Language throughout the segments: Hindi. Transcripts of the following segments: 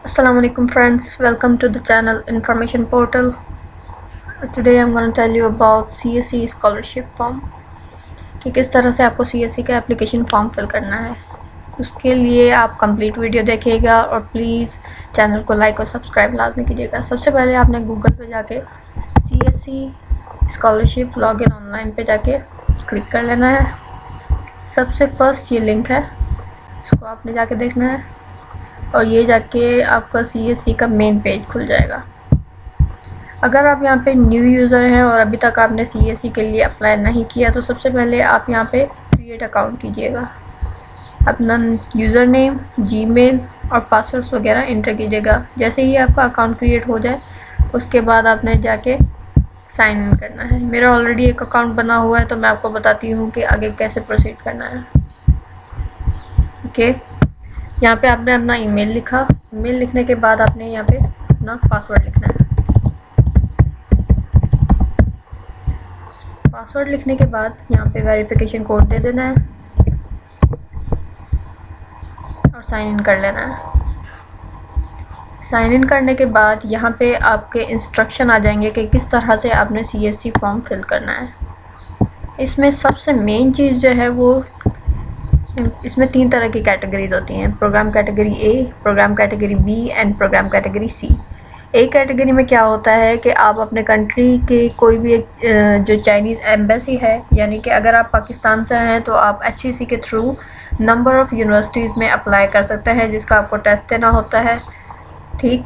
Assalamualaikum friends, welcome to the channel Information Portal. Today I'm going to tell you about CSE scholarship form कि किस तरह से आपको CSE का एप्लीकेशन फॉर्म फिल करना है। उसके लिए आप कंप्लीट वीडियो देखिएगा और प्लीज़ चैनल को लाइक और सब्सक्राइब लाजमी कीजिएगा। सबसे पहले आपने गूगल पे जाके CSE स्कॉलरशिप लॉगिन ऑनलाइन पे जाके क्लिक कर लेना है। सबसे फर्स्ट ये लिंक है, इसको आपने जाके देखना है और ये जाके आपका CSE का मेन पेज खुल जाएगा। अगर आप यहाँ पे न्यू यूज़र हैं और अभी तक आपने CSE के लिए अप्लाई नहीं किया तो सबसे पहले आप यहाँ पे क्रिएट अकाउंट कीजिएगा। अपना यूज़र नेम, जीमेल और पासवर्ड्स वगैरह इंटर कीजिएगा। जैसे ही आपका अकाउंट क्रिएट हो जाए उसके बाद आपने जाके साइन इन करना है। मेरा ऑलरेडी एक अकाउंट बना हुआ है तो मैं आपको बताती हूँ कि आगे कैसे प्रोसीड करना है। ओके, यहाँ पे आपने अपना ईमेल लिखा। ईमेल लिखने के बाद आपने यहाँ पे अपना पासवर्ड लिखना है। पासवर्ड लिखने के बाद यहाँ पे वेरिफिकेशन कोड दे देना है और साइन इन कर लेना है। साइन इन करने के बाद यहाँ पे आपके इंस्ट्रक्शन आ जाएंगे कि किस तरह से आपने CSE फॉर्म फिल करना है। इसमें सबसे मेन चीज़ जो है वो, इसमें 3 तरह की कैटेगरीज होती हैं, programme category A, programme category B and programme category C। A category में क्या होता है कि आप अपने कंट्री के कोई भी जो चाइनीज़ एम्बेसी है, यानी कि अगर आप पाकिस्तान से हैं तो आप HEC के थ्रू नंबर ऑफ़ यूनिवर्सिटीज़ में अप्लाई कर सकते हैं जिसका आपको टेस्ट देना होता है, ठीक।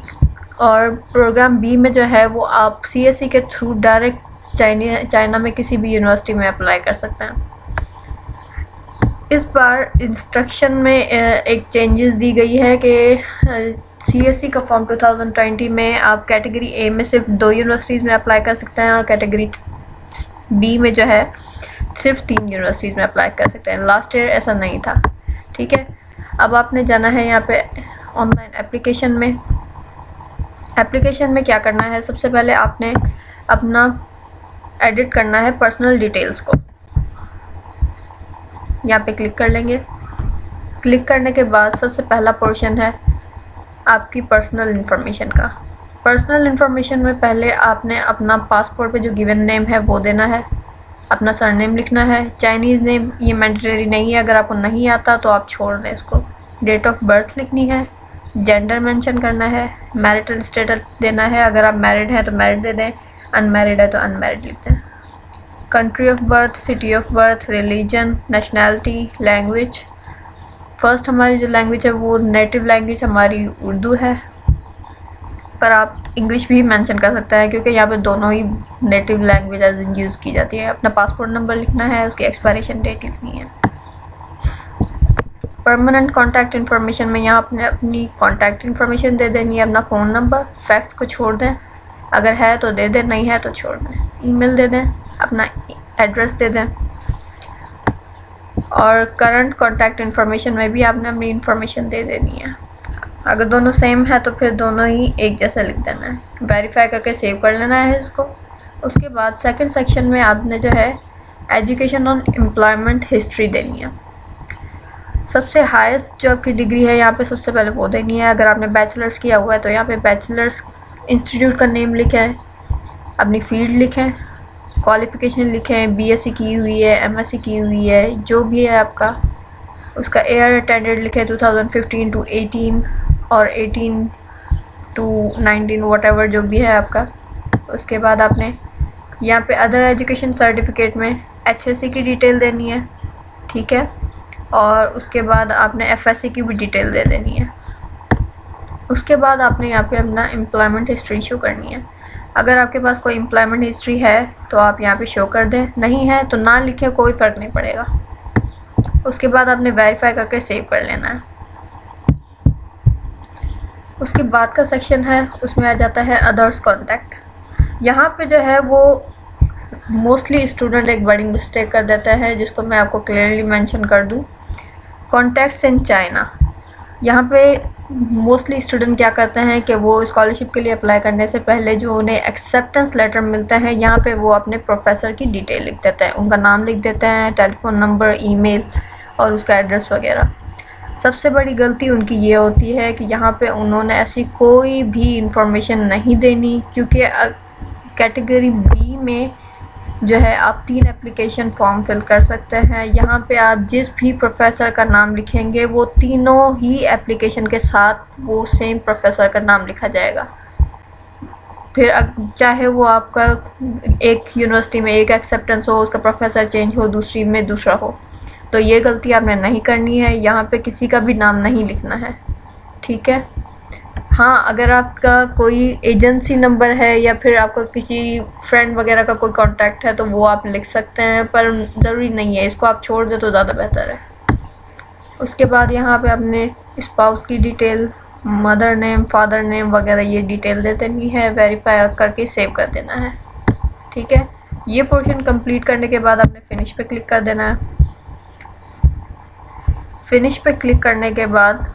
और प्रोग्राम B में जो है वो आप CSE के थ्रू डायरेक्ट चाइना में किसी भी यूनिवर्सिटी में अप्लाई कर सकते हैं। इस बार इंस्ट्रक्शन में एक चेंजेस दी गई है कि CSE का फॉर्म 2020 में आप कैटेगरी A में सिर्फ 2 यूनिवर्सिटीज़ में अप्लाई कर सकते हैं और कैटेगरी B में जो है सिर्फ 3 यूनिवर्सिटीज़ में अप्लाई कर सकते हैं। लास्ट ईयर ऐसा नहीं था, ठीक है। अब आपने जाना है यहाँ पे ऑनलाइन एप्लीकेशन में। एप्लीकेशन में क्या करना है, सबसे पहले आपने अपना एडिट करना है पर्सनल डिटेल्स को। यहाँ पे क्लिक कर लेंगे। क्लिक करने के बाद सबसे पहला पोर्शन है आपकी पर्सनल इन्फॉर्मेशन का। पर्सनल इन्फॉर्मेशन में पहले आपने अपना पासपोर्ट पे जो गिवन नेम है वो देना है, अपना सरनेम लिखना है। चाइनीज़ नेम ये मैंडेटरी नहीं है, अगर आपको नहीं आता तो आप छोड़ दें इसको। डेट ऑफ बर्थ लिखनी है, जेंडर मेंशन करना है, मैरिटल स्टेटस देना है, अगर आप मैरिड हैं तो मैरिड दे दें, अनमैरिड है तो अनमैरिड लिख दें। Country of birth, city of birth, religion, nationality, language. First हमारी जो लैंग्वेज है वो नेटिव लैंग्वेज हमारी उर्दू है, पर आप इंग्लिश भी मेंशन कर सकते हैं क्योंकि यहाँ पे दोनों ही नेटिव लैंग्वेज यूज़ की जाती है। अपना पासपोर्ट नंबर लिखना है, उसकी एक्सपायरेशन डेट लिखनी है। परमानेंट कॉन्टैक्ट इन्फॉर्मेशन में यहाँ आपने अपनी कॉन्टैक्ट इन्फॉर्मेशन दे देनी है, अपना फ़ोन नंबर, फैक्स को छोड़ दें, अगर है तो दे दें, नहीं है तो छोड़ दें। ईमेल दे दें, अपना एड्रेस दे दें और करंट कॉन्टैक्ट इन्फॉर्मेशन में भी आपने अपनी इन्फॉर्मेशन दे देनी है। अगर दोनों सेम है तो फिर दोनों ही एक जैसा लिख देना है। वेरीफाई करके सेव कर लेना है इसको। उसके बाद सेकंड सेक्शन में आपने जो है एजुकेशन ऑन एम्प्लॉयमेंट हिस्ट्री देनी है। सबसे हाईएस्ट जो आपकी डिग्री है यहाँ पे सबसे पहले वो देनी है। अगर आपने बैचलर्स किया हुआ है तो यहाँ पे बैचलर्स इंस्टीट्यूट का नेम लिखें, अपनी फील्ड लिखें, क्वालिफ़िकेशन लिखें, BSc की हुई है, MSc की हुई है, जो भी है आपका, उसका ईयर अटेंडेड लिखें 2015 to 18 और 18 to 19 वॉटेवर जो भी है आपका। उसके बाद आपने यहाँ पे अदर एजुकेशन सर्टिफिकेट में HSC की डिटेल देनी है, ठीक है। और उसके बाद आपने FSC की भी डिटेल दे देनी है। उसके बाद आपने यहाँ पे अपना एम्प्लॉयमेंट हिस्ट्री शो करनी है। अगर आपके पास कोई एम्प्लॉयमेंट हिस्ट्री है तो आप यहाँ पे शो कर दें, नहीं है तो ना लिखें, कोई फ़र्क नहीं पड़ेगा। उसके बाद आपने वेरीफाई करके सेव कर लेना है। उसके बाद का सेक्शन है उसमें आ जाता है अदर्स कॉन्टैक्ट। यहाँ पे जो है वो मोस्टली स्टूडेंट एक बड़ी मिस्टेक कर देता है जिसको मैं आपको क्लियरली मेंशन कर दूँ। कॉन्टैक्ट्स इन चाइना, यहाँ पे मोस्टली स्टूडेंट क्या करते हैं कि वो स्कॉलरशिप के लिए अप्लाई करने से पहले जो उन्हें एक्सेप्टेंस लेटर मिलता है यहाँ पे वो अपने प्रोफेसर की डिटेल लिख देते हैं, उनका नाम लिख देते हैं, टेलीफोन नंबर, ईमेल और उसका एड्रेस वगैरह। सबसे बड़ी गलती उनकी ये होती है कि यहाँ पे उन्होंने ऐसी कोई भी इंफॉर्मेशन नहीं देनी, क्योंकि कैटेगरी बी में जो है आप 3 एप्लीकेशन फॉर्म फिल कर सकते हैं। यहाँ पे आप जिस भी प्रोफेसर का नाम लिखेंगे वो तीनों ही एप्लीकेशन के साथ वो सेम प्रोफेसर का नाम लिखा जाएगा। फिर चाहे वो आपका एक यूनिवर्सिटी में एक एक्सेप्टेंस हो, उसका प्रोफेसर चेंज हो, दूसरी में दूसरा हो, तो ये गलती आपने नहीं करनी है। यहाँ पे किसी का भी नाम नहीं लिखना है, ठीक है। हाँ, अगर आपका कोई एजेंसी नंबर है या फिर आपका किसी फ्रेंड वगैरह का कोई कांटेक्ट है तो वो आप लिख सकते हैं, पर ज़रूरी नहीं है, इसको आप छोड़ दें तो ज़्यादा बेहतर है। उसके बाद यहाँ पे आपने स्पाउस की detail, mother name, father name वगैरह ये डिटेल दे देनी है, वेरीफाई करके सेव कर देना है, ठीक है। ये पोर्शन कंप्लीट करने के बाद आपने फिनिश पे क्लिक कर देना है। फिनिश पे क्लिक करने के बाद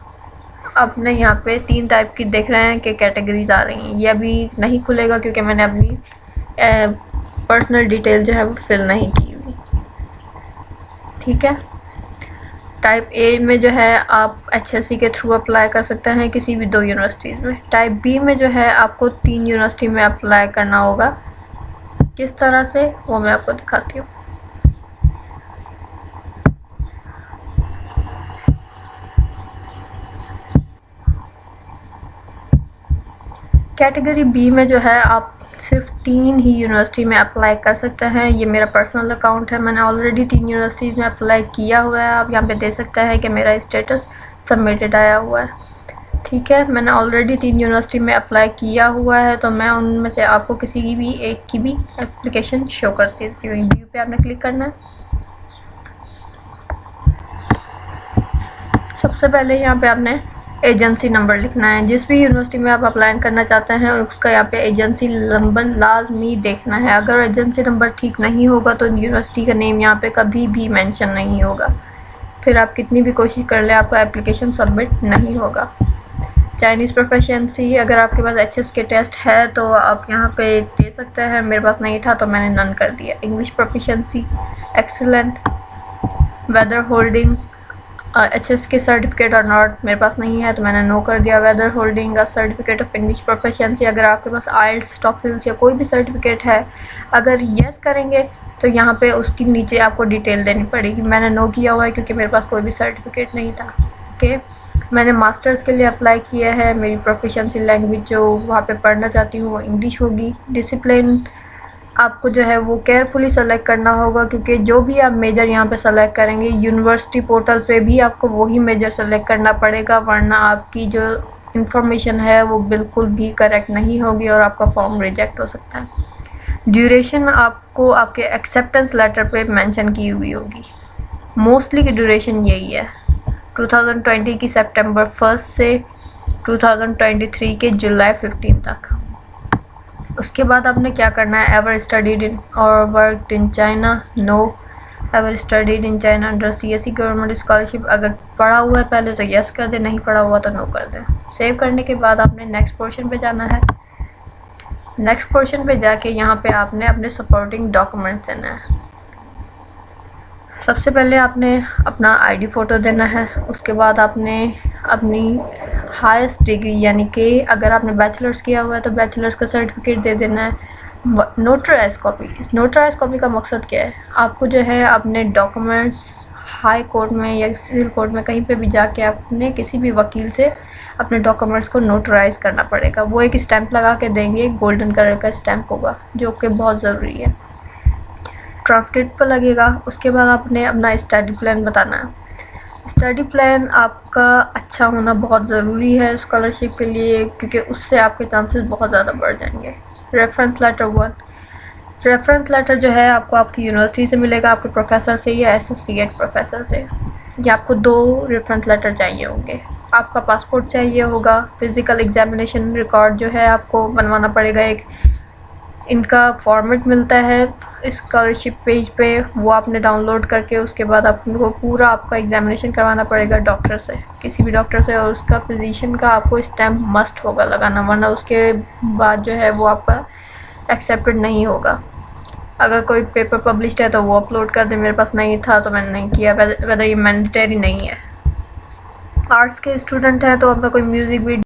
आपने यहाँ पे 3 टाइप की देख रहे हैं कि कैटेगरीज आ रही हैं। ये अभी नहीं खुलेगा क्योंकि मैंने अपनी पर्सनल डिटेल जो है वो फिल नहीं की हुई, ठीक है। टाइप ए में जो है आप HSC के थ्रू अप्लाई कर सकते हैं किसी भी 2 यूनिवर्सिटीज़ में। टाइप बी में जो है आपको 3 यूनिवर्सिटी में अप्लाई करना होगा। किस तरह से वो मैं आपको दिखाती हूँ। कैटेगरी बी में जो है आप सिर्फ 3 ही यूनिवर्सिटी में अप्लाई कर सकते हैं। ये मेरा पर्सनल अकाउंट है, मैंने ऑलरेडी 3 यूनिवर्सिटीज़ में अप्लाई किया हुआ है। आप यहाँ पे देख सकते हैं कि मेरा स्टेटस सबमिटेड आया हुआ है, ठीक है। मैंने ऑलरेडी 3 यूनिवर्सिटी में अप्लाई किया हुआ है, तो मैं उनमें से आपको किसी की भी एक की भी एप्लीकेशन शो कर देती हूँ। व्यू पे आपने क्लिक करना है। सबसे पहले यहाँ पे आपने एजेंसी नंबर लिखना है। जिस भी यूनिवर्सिटी में आप अप्लाई करना चाहते हैं उसका यहाँ पे एजेंसी नंबर लाजमी देखना है। अगर एजेंसी नंबर ठीक नहीं होगा तो यूनिवर्सिटी का नेम यहाँ पे कभी भी मेंशन नहीं होगा। फिर आप कितनी भी कोशिश कर ले आपका एप्लीकेशन सबमिट नहीं होगा। चाइनीज़ प्रोफिशिएंसी, अगर आपके पास HS के टेस्ट है तो आप यहाँ पे दे सकते हैं। मेरे पास नहीं था तो मैंने नन कर दिया। English proficiency excellent. Whether holding HS के सर्टिफिकेट और नॉट, मेरे पास नहीं है तो मैंने नो कर दिया। वेदर होल्डिंग का सर्टिफिकेट ऑफ इंग्लिश प्रोफिशिएंसी, अगर आपके पास IELTS, TOEFL या कोई भी सर्टिफिकेट है, अगर यस करेंगे तो यहाँ पे उसकी नीचे आपको डिटेल देनी पड़ेगी। मैंने नो किया हुआ है क्योंकि मेरे पास कोई भी सर्टिफिकेट नहीं था, ओके। मैंने मास्टर्स के लिए अप्लाई किया है। मेरी प्रोफिशिएंसी लैंग्वेज जो वहाँ पे पढ़ना चाहती हूँ वो इंग्लिश होगी। डिसिप्लिन आपको जो है वो केयरफुली सेलेक्ट करना होगा, क्योंकि जो भी आप मेजर यहाँ पे सेलेक्ट करेंगे यूनिवर्सिटी पोर्टल पे भी आपको वही मेजर सेलेक्ट करना पड़ेगा, वरना आपकी जो इंफॉर्मेशन है वो बिल्कुल भी करेक्ट नहीं होगी और आपका फॉर्म रिजेक्ट हो सकता है। ड्यूरेशन आपको आपके एक्सेप्टेंस लेटर पे मेंशन की हुई होगी। मोस्टली की ड्यूरेशन यही है, 2020 की सितंबर 1 से 2023 के जुलाई 15 तक। उसके बाद आपने क्या करना है, एवर स्टडीड इन और worked in China, no. Ever studied in China under CSE government scholarship, अगर पढ़ा हुआ है पहले तो यस कर दे, नहीं पढ़ा हुआ तो नो कर दे। सेव करने के बाद आपने नेक्स्ट पोर्शन पे जाना है। नेक्स्ट पोर्शन पे जाके यहाँ पे आपने अपने सपोर्टिंग डॉक्यूमेंट देना है। सबसे पहले आपने अपना ID फ़ोटो देना है। उसके बाद आपने अपनी हाईएस्ट डिग्री, यानी कि अगर आपने बैचलर्स किया हुआ है तो बैचलर्स का सर्टिफिकेट दे देना है। नोटराइज कॉपी, इस नोटराइज कॉपी का मकसद क्या है, आपको जो है अपने डॉक्यूमेंट्स हाई कोर्ट में या सिविल कोर्ट में कहीं पे भी जाके आपने किसी भी वकील से अपने डॉक्यूमेंट्स को नोटराइज करना पड़ेगा। वो एक स्टैंप लगा के देंगे, गोल्डन कलर का स्टैंप होगा जो कि बहुत ज़रूरी है। ट्रांसक्रिप्ट पर लगेगा। उसके बाद आपने अपना स्टडी प्लान बताना है। स्टडी प्लान आपका अच्छा होना बहुत ज़रूरी है स्कॉलरशिप के लिए, क्योंकि उससे आपके चांसेस बहुत ज़्यादा बढ़ जाएंगे। रेफरेंस लेटर 1, रेफरेंस लेटर जो है आपको आपकी यूनिवर्सिटी से मिलेगा, आपके प्रोफेसर से या एसोसिएट प्रोफेसर से। ये आपको 2 रेफरेंस लेटर चाहिए होंगे। आपका पासपोर्ट चाहिए होगा। फिज़िकल एग्जामिनेशन रिकॉर्ड जो है आपको बनवाना पड़ेगा। एक इनका फॉर्मेट मिलता है स्कॉलरशिप पेज पे, वो आपने डाउनलोड करके उसके बाद आपको पूरा आपका एग्जामिनेशन करवाना पड़ेगा डॉक्टर से, किसी भी डॉक्टर से, और उसका फिजिशियन का आपको स्टैम्प मस्ट होगा लगाना, वरना उसके बाद जो है वो आपका एक्सेप्टेड नहीं होगा। अगर कोई पेपर पब्लिश्ड है तो वो अपलोड कर दे। मेरे पास नहीं था तो मैंने नहीं किया, वैसे ये मैंडेटरी नहीं है। आर्ट्स के स्टूडेंट हैं तो हमें कोई म्यूज़िक वीडियो